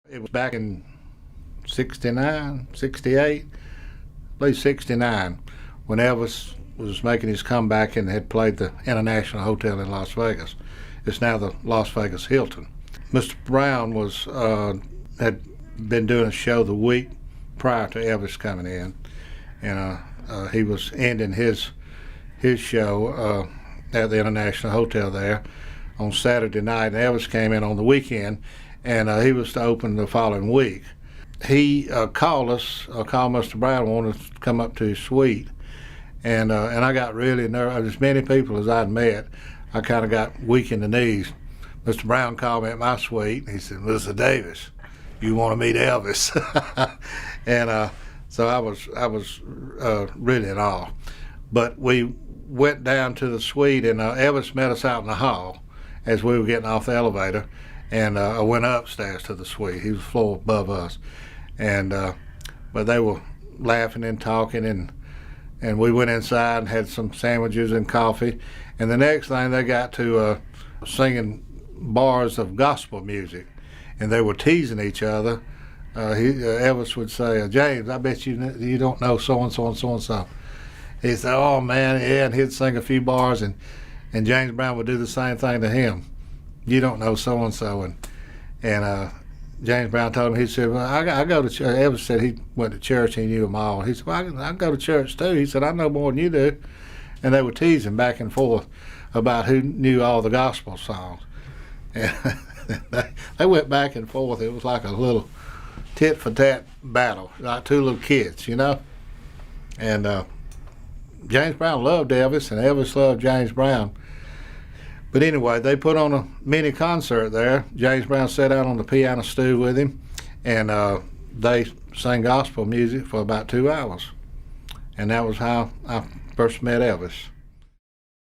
It was back in 69, 68, I believe 69, when Elvis was making his comeback and had played the International Hotel in Las Vegas. It's now the Las Vegas Hilton. Mr. Brown had been doing a show the week prior to Elvis coming in, and he was ending his show at the International Hotel there on Saturday night, and Elvis came in on the weekend, and he was to open the following week. He called Mr. Brown, wanted us to come up to his suite, and I got really nervous. As many people as I'd met, I kind of got weak in the knees. Mr. Brown called me at my suite, and he said, "Mr. Davis, you want to meet Elvis?" And so I was really in awe. But we went down to the suite, and Elvis met us out in the hall as we were getting off the elevator, and I went upstairs to the suite. He was a floor above us, and but they were laughing and talking, and we went inside and had some sandwiches and coffee, and the next thing they got to singing bars of gospel music, and they were teasing each other. Elvis would say, "James, I bet you don't know so and so and so and so." He'd say, "Oh man, yeah," and he'd sing a few bars, and James Brown would do the same thing to him. "You don't know so and so," and James Brown told him, he said, "Well, I go to church." Elvis said he went to church and he knew them all. He said, "Well, I go to church too." He said, "I know more than you do," and they were teasing back and forth about who knew all the gospel songs, and they went back and forth. It was like a little tit for tat battle, like two little kids, you know. And James Brown loved Elvis, and Elvis loved James Brown. But anyway, they put on a mini concert there. James Brown sat out on the piano stool with him, and they sang gospel music for about 2 hours. And that was how I first met Elvis.